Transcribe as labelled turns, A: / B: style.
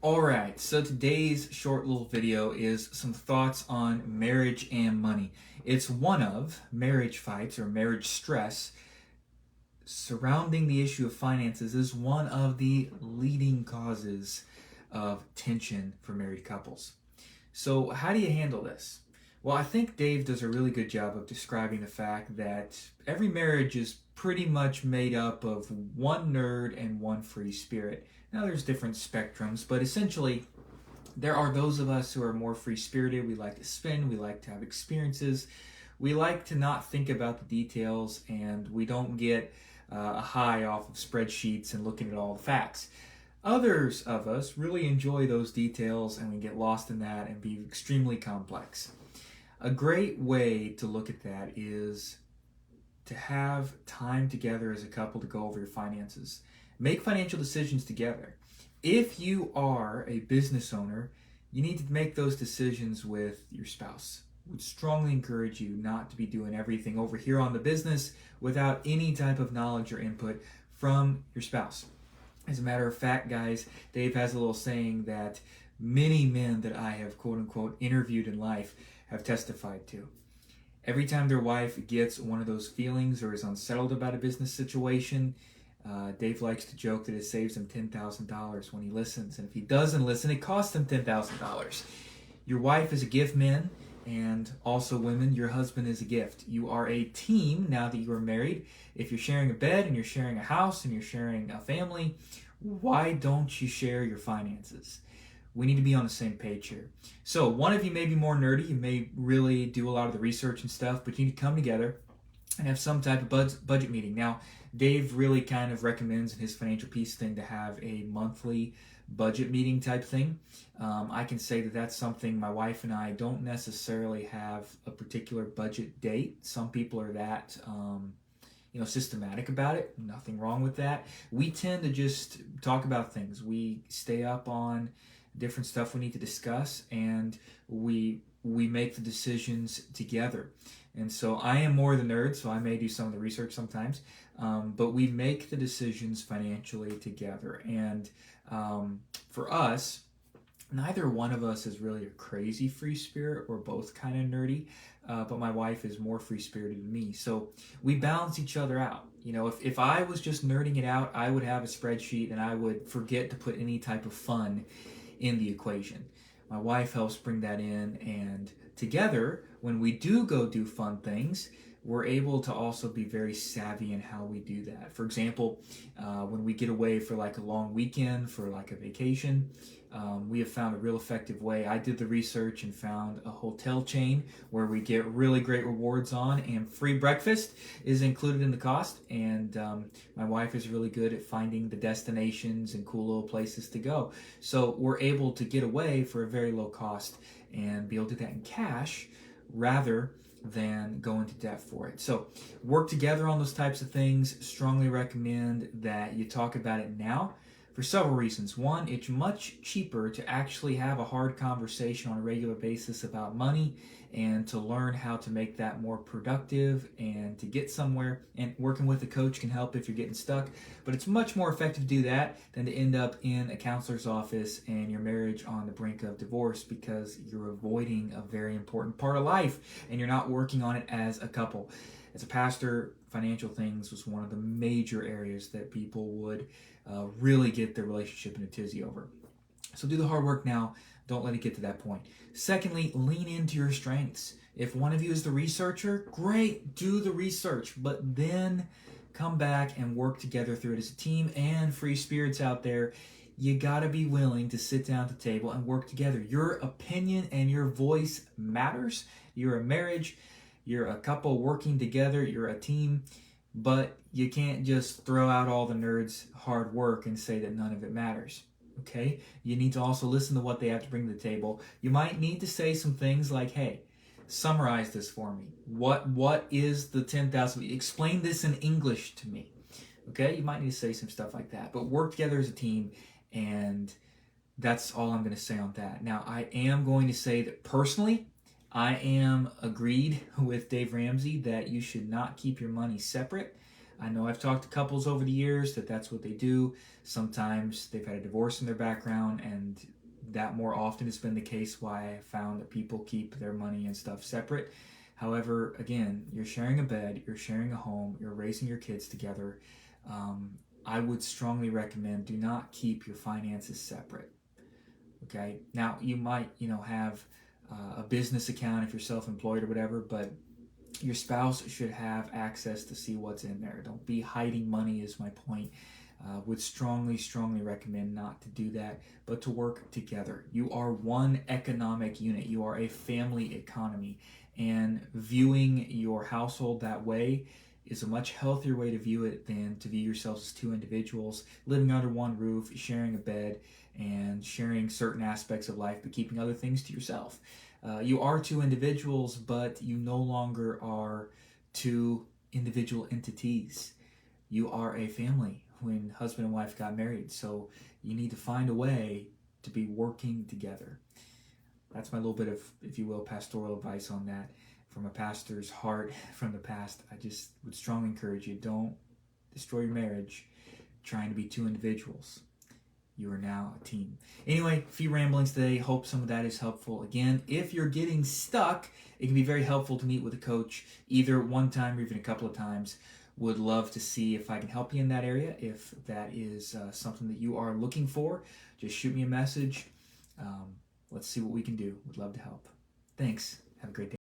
A: Alright, so today's short little video is some thoughts on marriage and money. It's one of marriage fights or marriage stress surrounding the issue of finances is one of the leading causes of tension for married couples. So, how do you handle this? Well, I think Dave does a really good job of describing the fact that every marriage is pretty much made up of one nerd and one free spirit. Now, there's different spectrums, but essentially, there are those of us who are more free spirited. We like to spin, we like to have experiences, we like to not think about the details, and we don't get a high off of spreadsheets and looking at all the facts. Others of us really enjoy those details and we get lost in that and be extremely complex. A great way to look at that is to have time together as a couple to go over your finances. Make financial decisions together. If you are a business owner, you need to make those decisions with your spouse. Would strongly encourage you not to be doing everything over here on the business without any type of knowledge or input from your spouse. As a matter of fact, guys, Dave has a little saying that many men that I have quote unquote interviewed in life have testified to. Every time their wife gets one of those feelings or is unsettled about a business situation, Dave likes to joke that it saves him $10,000 when he listens. And if he doesn't listen, it costs him $10,000. Your wife is a gift, men, and also women, your husband is a gift. You are a team now that you are married. If you're sharing a bed and you're sharing a house and you're sharing a family, why don't you share your finances? We need to be on the same page here. So one of you may be more nerdy, you may really do a lot of the research and stuff, but you need to come together and have some type of budget meeting. Now, Dave really kind of recommends in his financial peace thing to have a monthly budget meeting type thing. I can say that that's something my wife and I don't necessarily have a particular budget date. Some people are that systematic about it. Nothing wrong with that. We tend to just talk about things. We stay up on different stuff we need to discuss, and we make the decisions together. And so I am more the nerd, so I may do some of the research sometimes, but we make the decisions financially together. And for us, neither one of us is really a crazy free spirit. We're both kind of nerdy, but my wife is more free spirited than me. So we balance each other out. You know, if I was just nerding it out, I would have a spreadsheet and I would forget to put any type of fun in the equation. My wife helps bring that in, and together, when we do go do fun things, we're able to also be very savvy in how we do that. For example, when we get away for like a long weekend, for like a vacation, we have found a real effective way. I did the research and found a hotel chain where we get really great rewards on, and free breakfast is included in the cost. And my wife is really good at finding the destinations and cool little places to go. So we're able to get away for a very low cost and be able to do that in cash rather than go into debt for it. So work together on those types of things. Strongly recommend that you talk about it now for several reasons. One, it's much cheaper to actually have a hard conversation on a regular basis about money and to learn how to make that more productive and to get somewhere. And working with a coach can help if you're getting stuck, but it's much more effective to do that than to end up in a counselor's office and your marriage on the brink of divorce because you're avoiding a very important part of life and you're not working on it as a couple. As a pastor, financial things was one of the major areas that people would really get their relationship in a tizzy over. So do the hard work now. Don't let it get to that point. Secondly, lean into your strengths. If one of you is the researcher, great, do the research, but then come back and work together through it as a team. And free spirits out there, you gotta be willing to sit down at the table and work together. Your opinion and your voice matters. You're a marriage, you're a couple working together, you're a team, but you can't just throw out all the nerds' hard work and say that none of it matters. Okay? You need to also listen to what they have to bring to the table. You might need to say some things like, hey, summarize this for me. What is the 10,000? Explain this in English to me. Okay? You might need to say some stuff like that. But work together as a team, and that's all I'm going to say on that. Now, I am going to say that personally, I am agreed with Dave Ramsey that you should not keep your money separate. I know I've talked to couples over the years that's what they do. Sometimes they've had a divorce in their background, and that more often has been the case why I found that people keep their money and stuff separate. However, again, you're sharing a bed, you're sharing a home, you're raising your kids together. I would strongly recommend do not keep your finances separate. Okay. Now you might, have a business account if you're self-employed or whatever, but your spouse should have access to see what's in there. Don't be hiding money, is my point. Would strongly recommend not to do that, but to work together. You are one economic unit. You are a family economy, and viewing your household that way is a much healthier way to view it than to view yourselves as two individuals living under one roof, sharing a bed, and sharing certain aspects of life, but keeping other things to yourself. You are two individuals, but you no longer are two individual entities. You are a family when husband and wife got married, so you need to find a way to be working together. That's my little bit of, if you will, pastoral advice on that from a pastor's heart from the past. I just would strongly encourage you, don't destroy your marriage trying to be two individuals. You are now a team. Anyway, a few ramblings today. Hope some of that is helpful. Again, if you're getting stuck, it can be very helpful to meet with a coach either one time or even a couple of times. Would love to see if I can help you in that area. If that is something that you are looking for, just shoot me a message. Let's see what we can do. Would love to help. Thanks. Have a great day.